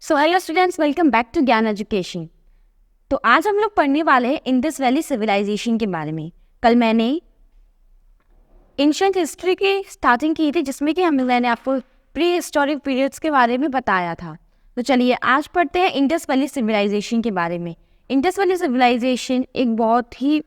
So hello students, welcome back to Gyan education. तो आज हम लोग पढ़ने वाले हैं इंडस वैली सिविलाइजेशन के बारे में। कल मैंने एंशिएंट हिस्ट्री की स्टार्टिंग की थी, जिसमें कि मैंने आपको प्री हिस्टोरिक पीरियड्स के बारे में बताया था। तो चलिए आज पढ़ते हैं इंडस वैली सिविलाइजेशन के बारे में। इंडस वैली सिविलाइजेशन एक बहुत ही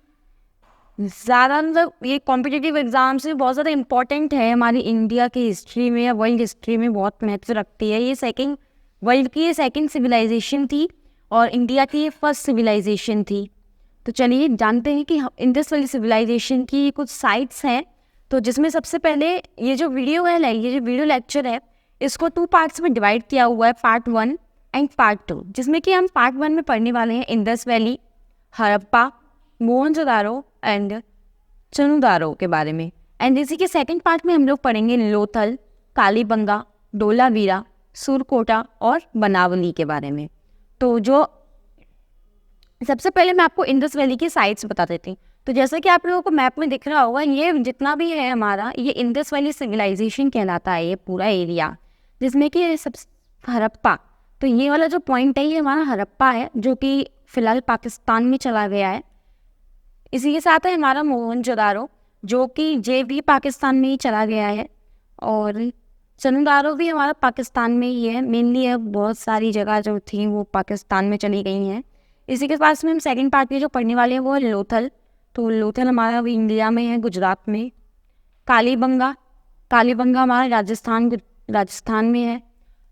ज़्यादा मतलब ये कॉम्पिटिटिव एग्जाम से बहुत ज़्यादा इम्पॉर्टेंट है हमारी इंडिया की हिस्ट्री में या वर्ल्ड हिस्ट्री में, बहुत महत्व रखती है। ये वर्ल्ड की ये सेकंड सिविलाइजेशन थी और इंडिया की ये फर्स्ट सिविलाइजेशन थी। तो चलिए जानते हैं कि इंडस वैली सिविलाइजेशन की कुछ साइट्स हैं। तो जिसमें सबसे पहले ये जो वीडियो लेक्चर है, इसको 2 पार्ट्स में डिवाइड किया हुआ है, पार्ट 1 एंड पार्ट 2, जिसमें कि हम पार्ट 1 में पढ़ने वाले हैं Indus valley, Harappa, Mohenjodaro and Chanhudaro के बारे में। एंड इसी के सेकंड पार्ट में हम लोग पढ़ेंगे लोथल, कालीबंगा, धोलावीरा, सुरकोटा और बनावली के बारे में। तो जो सबसे पहले मैं आपको इंडस वैली की साइट्स बता देती हूँ। तो जैसा कि आप लोगों को मैप में दिख रहा होगा, ये जितना भी है हमारा, ये इंडस वैली सिविलाइजेशन कहलाता है, ये पूरा एरिया, जिसमें कि सब हड़प्पा। तो ये वाला जो पॉइंट है, ये हमारा हड़प्पा है, जो कि फिलहाल पाकिस्तान में चला गया है। इसी के साथ है हमारा मोहनजोदारो, जो कि जे भी पाकिस्तान में ही चला गया है, और चनुदारो भी हमारा पाकिस्तान में ही है। मेनली अब बहुत सारी जगह जो थी वो पाकिस्तान में चली गई हैं। इसी के पास में हम सेकंड पार्ट में जो पढ़ने वाले हैं वो है लोथल। तो लोथल हमारा अभी इंडिया में है, गुजरात में। कालीबंगा हमारा राजस्थान में है।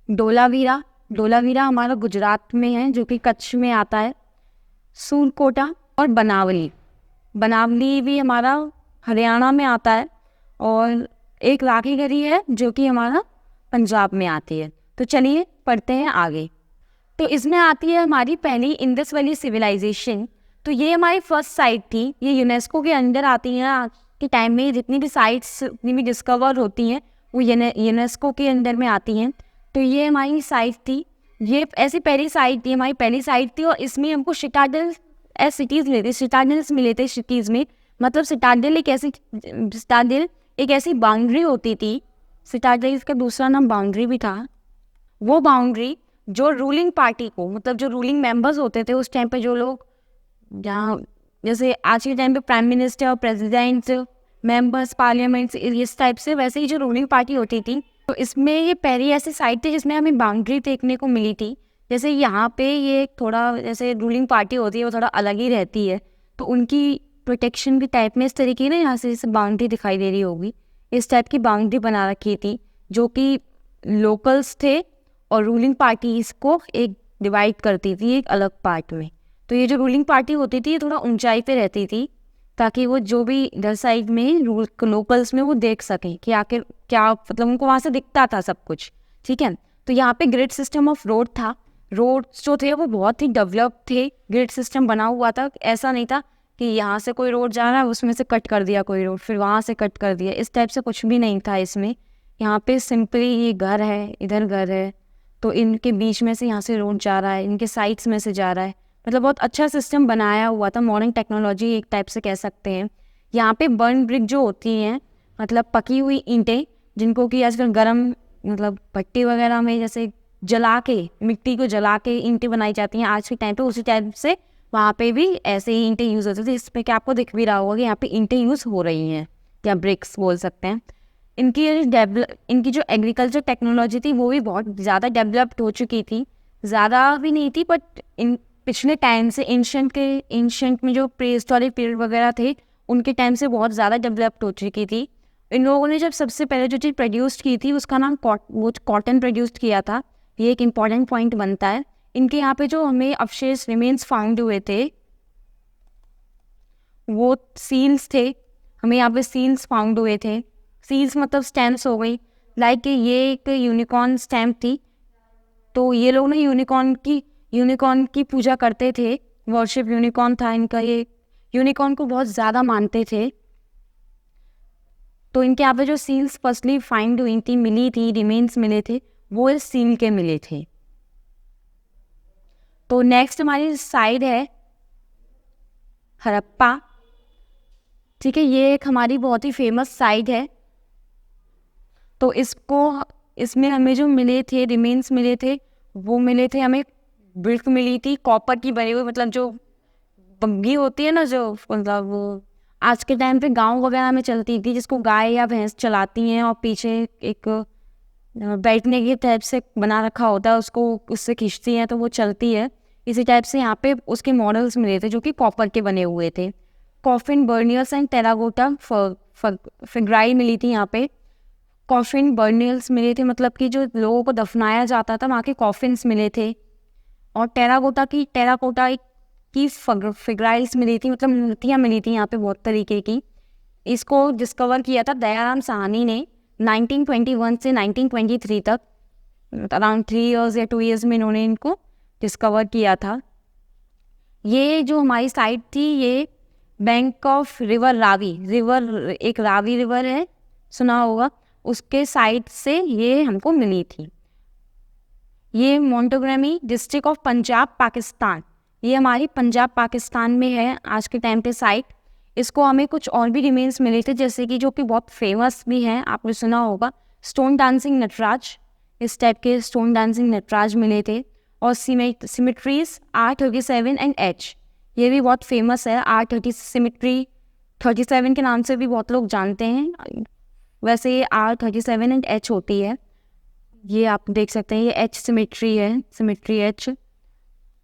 धोलावीरा हमारा गुजरात में है, जो कि कच्छ में आता है। सुरकोटा और बनावली भी हमारा हरियाणा में आता है, और एक राखीगढ़ी है जो कि हमारा पंजाब में आती है। तो चलिए पढ़ते हैं आगे। तो इसमें आती है हमारी पहली इंडस वैली सिविलाइजेशन। तो ये हमारी फर्स्ट साइट थी, ये यूनेस्को के अंडर आती है। आज के टाइम में जितनी भी साइट्स जितनी भी डिस्कवर होती हैं वो यूनेस्को के अंडर में आती हैं। तो ये हमारी साइट थी, ये ऐसी पहली साइट थी, हमारी पहली साइट थी। और इसमें हमको सिटाडेल सिटीज़ मिले थे, सिटाडेल्स मिले थे सिटीज़ में। मतलब सिटाडेल एक ऐसी बाउंड्री होती थी, सिटाडेल का दूसरा नाम बाउंड्री भी था। वो बाउंड्री जो रूलिंग पार्टी को, मतलब जो रूलिंग मेंबर्स होते थे उस टाइम पे, जो लोग जहाँ जैसे आज के टाइम पे प्राइम मिनिस्टर और प्रेसिडेंट, मेंबर्स पार्लियामेंट, इस टाइप से, वैसे ही जो रूलिंग पार्टी होती थी। तो इसमें ये पहली ऐसी साइट थी जिसमें हमें बाउंड्री देखने को मिली थी। जैसे यहाँ पे ये थोड़ा जैसे रूलिंग पार्टी होती है वो थोड़ा अलग ही रहती है, तो उनकी प्रोटेक्शन के टाइप में इस तरीके की ना यहाँ से जैसे बाउंड्री दिखाई दे रही होगी, इस टाइप की बाउंड्री बना रखी थी, जो कि लोकल्स थे और रूलिंग पार्टी इसको एक डिवाइड करती थी एक अलग पार्ट में। तो ये जो रूलिंग पार्टी होती थी ये थोड़ा ऊंचाई पे रहती थी, ताकि वो जो भी इधर साइड में लोकल्स में वो देख सकें कि आखिर क्या, मतलब उनको वहाँ से दिखता था सब कुछ। ठीक है, तो यहाँ पे ग्रिड सिस्टम ऑफ रोड था। रोड जो थे वो बहुत ही डेवलप थे, ग्रिड सिस्टम बना हुआ था। ऐसा नहीं था कि यहाँ से कोई रोड जा रहा है उसमें से कट कर दिया कोई रोड, फिर वहाँ से कट कर दिया, इस टाइप से कुछ भी नहीं था इसमें। यहाँ पे सिंपली ये घर है, इधर घर है, तो इनके बीच में से यहाँ से रोड जा रहा है, इनके साइड्स में से जा रहा है। मतलब बहुत अच्छा सिस्टम बनाया हुआ था, मॉडर्न टेक्नोलॉजी एक टाइप से कह सकते हैं। यहाँ पे बर्न ब्रिक जो होती हैं, मतलब पकी हुई ईंटें, जिनको कि आजकल गर्म मतलब भट्टी वगैरह में जैसे जला के, मिट्टी को जला के ईंटें बनाई जाती हैं आज के टाइम पे, उसी टाइप से वहाँ पे भी ऐसे ही ईंटें यूज़ होती थी। इस पर क्या आपको दिख भी रहा होगा कि यहाँ पे ईंटें यूज़ हो रही हैं, या ब्रिक्स बोल सकते हैं। इनकी जो एग्रीकल्चर टेक्नोलॉजी थी वो भी बहुत ज़्यादा डेवलप्ड हो चुकी थी। ज़्यादा भी नहीं थी, बट इन पिछले टाइम से एंशिएंट में जो प्री हिस्टोरिक पीरियड वगैरह थे उनके टाइम से बहुत ज़्यादा डेवलप्ड हो चुकी थी। इन लोगों ने जब सबसे पहले जो चीज़ प्रोड्यूस की थी उसका नाम कॉटन प्रोड्यूस किया था। ये एक इम्पॉर्टेंट पॉइंट बनता है। इनके यहाँ पे जो हमें अवशेष रिमेन्स फाउंड हुए थे वो सील्स थे, हमें यहाँ पे सील्स फाउंड हुए थे। सील्स मतलब स्टैम्प्स हो गई, लाइक ये एक यूनिकॉर्न स्टैम्प थी। तो ये लोग ना यूनिकॉर्न की पूजा करते थे, वर्शिप यूनिकॉर्न था इनका, ये यूनिकॉर्न को बहुत ज़्यादा मानते थे। तो इनके यहाँ पे जो सील्स फर्स्टली फाइंड हुई थी, मिली थी, रिमेन्स मिले थे, वो इस सील के मिले थे। तो नेक्स्ट हमारी साइड है हड़प्पा। ठीक है, ये एक हमारी बहुत ही फेमस साइट है। तो इसमें हमें जो मिले थे, रिमेन्स मिले थे, वो मिले थे हमें, ब्रिक मिली थी कॉपर की बनी हुई, मतलब जो बग्गी होती है ना, जो मतलब वो आज के टाइम पे गांव वगैरह में चलती थी, जिसको गाय या भैंस चलाती हैं और पीछे एक बैठने की टाइप से बना रखा होता है, उसको उससे खींचती हैं तो वो चलती है। इसी टाइप से यहाँ पे उसके मॉडल्स मिले थे जो कि कॉपर के बने हुए थे। कॉफिन, बर्नियल्स एंड टेराकोटा फिग्राइल मिली थी यहाँ पे। कॉफिन बर्नियल्स मिले थे, मतलब कि जो लोगों को दफनाया जाता था वहाँ के कॉफिन्स मिले थे। और टेराकोटा की फिग्राइल्स मिली थी, मतलब मूर्तियाँ मिली थी यहाँ पे बहुत तरीके की। इसको डिस्कवर किया था दयाराम साहनी ने 1921 से 1923 तक, अराउंड 3 इयर्स या 2 इयर्स में इन्होंने इनको डिस्कवर किया था। ये जो हमारी साइट थी, ये बैंक ऑफ रिवर रावी, एक रावी रिवर है, सुना होगा, उसके साइड से ये हमको मिली थी। ये मोंटोग्रामी डिस्ट्रिक्ट ऑफ पंजाब पाकिस्तान, ये हमारी पंजाब पाकिस्तान में है आज के टाइम पे साइट। इसको हमें कुछ और भी रिमेन्स मिले थे, जैसे कि जो कि बहुत फेमस भी हैं, आपने सुना होगा, स्टोन डांसिंग नटराज, इस टाइप के स्टोन डांसिंग नटराज मिले थे। और सिमेट्रीज R37 एंड H, ये भी बहुत फेमस है। सिमेट्री 37 के नाम से भी बहुत लोग जानते हैं, वैसे ये R37 एंड H होती है। ये आप देख सकते हैं, ये H सिमेट्री है, सिमेट्री H।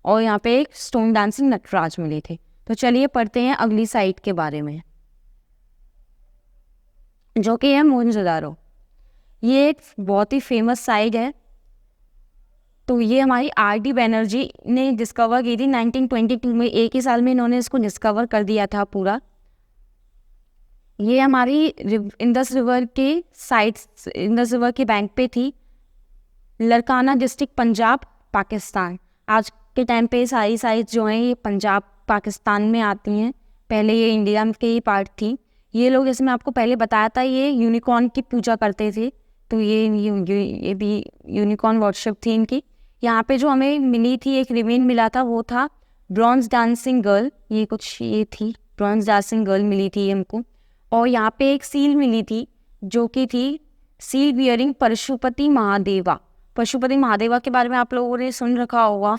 और यहाँ पे एक स्टोन डांसिंग नटराज मिले थे। तो चलिए पढ़ते हैं अगली साइट के बारे में, जो कि है मोहनजोदारो। ये एक बहुत ही फेमस साइट है। तो ये हमारी R.D. बैनर्जी ने डिस्कवर की थी 1922 में, एक ही साल में इन्होंने इसको डिस्कवर कर दिया था पूरा। ये हमारी इंडस रिवर के साइड, इंडस रिवर के बैंक पे थी, लड़काना डिस्ट्रिक्ट पंजाब पाकिस्तान। आज के टाइम पे सारी साइट्स जो हैं ये पंजाब पाकिस्तान में आती हैं, पहले ये इंडिया के ही पार्ट थी। ये लोग, जैसे मैं आपको पहले बताया था, ये यूनिकॉर्न की पूजा करते थे, तो ये भी यूनिकॉर्न वर्शिप थी इनकी। यहाँ पे जो हमें मिली थी, एक रिमेन मिला था, वो था ब्रॉन्ज डांसिंग गर्ल, ये थी ब्रॉन्ज डांसिंग गर्ल मिली थी हमको। और यहाँ पे एक सील मिली थी, जो कि थी सील बियरिंग पशुपति महादेवा। पशुपति महादेवा के बारे में आप लोगों ने सुन रखा होगा।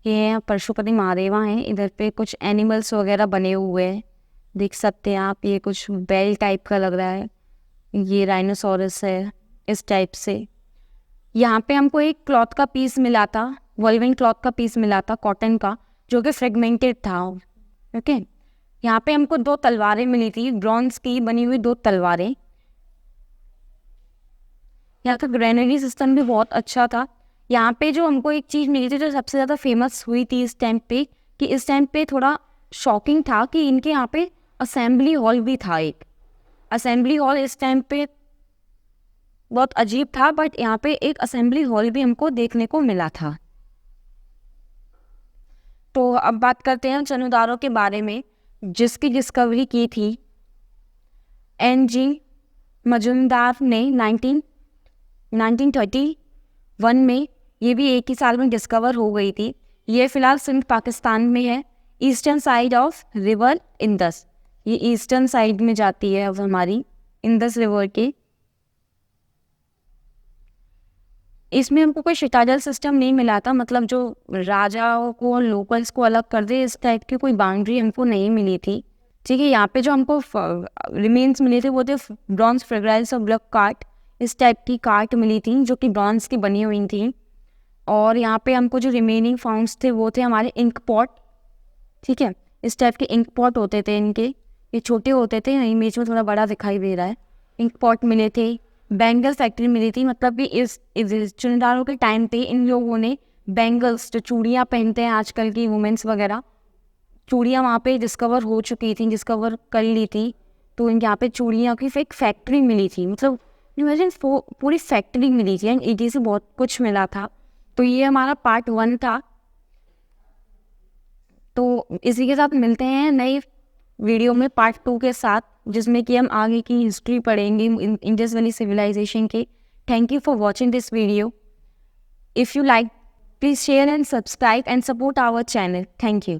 ये पशुपति महादेवा हैं, इधर पे कुछ एनिमल्स वगैरह बने हुए हैं, देख सकते हैं आप। ये कुछ बेल टाइप का लग रहा है, ये राइनोसोरस है, इस टाइप से। यहाँ पे हमको एक क्लॉथ का पीस मिला था, वॉल्विंग क्लॉथ का पीस मिला था कॉटन का, जो कि फ्रेगमेंटेड था। ओके, यहाँ पे हमको 2 तलवारें मिली थी, ब्रॉन्ज की बनी हुई 2 तलवारें। यहाँ का ग्रेनरी सिस्टम भी बहुत अच्छा था। यहाँ पे जो हमको एक चीज़ मिली थी जो सबसे ज़्यादा फेमस हुई थी इस टाइम पे, कि इस टाइम पे थोड़ा शॉकिंग था कि इनके यहाँ पे असेंबली हॉल भी था। एक असेंबली हॉल इस टाइम पे बहुत अजीब था, बट यहाँ पे एक असेंबली हॉल भी हमको देखने को मिला था। तो अब बात करते हैं चनुदारों के बारे में, जिसकी डिस्कवरी की थी N.G. मजुमदार ने 1931 में। ये भी एक ही साल में डिस्कवर हो गई थी। ये फिलहाल सिंध पाकिस्तान में है, eastern side of river Indus. ये ईस्टर्न साइड में जाती है अब हमारी इंदस रिवर के। इसमें हमको कोई शिटाजल सिस्टम नहीं मिला था, मतलब जो राजाओं को और लोकल्स को अलग कर दे इस टाइप की कोई बाउंड्री हमको नहीं मिली थी। ठीक है, यहाँ पे जो हमको रिमेन्स मिले थे वो थे ब्रॉन्ज फ्रेग्राइल्स और ब्लॉक कार्ट, इस टाइप की कार्ट मिली थी जो कि ब्रॉन्ज की बनी हुई थी। और यहाँ पे हमको जो रिमेनिंग फाउंड्स थे वो थे हमारे इंक पॉट। ठीक है, इस टाइप के इंक पॉट होते थे इनके, ये छोटे होते थे, इमेज में थोड़ा बड़ा दिखाई दे रहा है। इंक पॉट मिले थे, बैंगल फैक्ट्री मिली थी, मतलब कि इस चुनदारों के टाइम पे इन लोगों ने बैंगल्स, जो चूड़ियाँ पहनते हैं आजकल की वुमेंस वगैरह, चूड़ियाँ वहाँ पे डिस्कवर हो चुकी थी, डिस्कवर कर ली थी। तो इनके यहाँ पे चूड़ियाँ की एक फैक्ट्री मिली थी, मतलब इमेजिन पूरी फैक्ट्री मिली थी एंड ईटी से बहुत कुछ मिला था। तो ये हमारा पार्ट 1 था। तो इसी के साथ मिलते हैं नई वीडियो में पार्ट 2 के साथ, जिसमें कि हम आगे की हिस्ट्री पढ़ेंगे इंडस वैली सिविलाइजेशन की। Thank you for watching this video. If you like, please share and subscribe and support our channel. Thank you.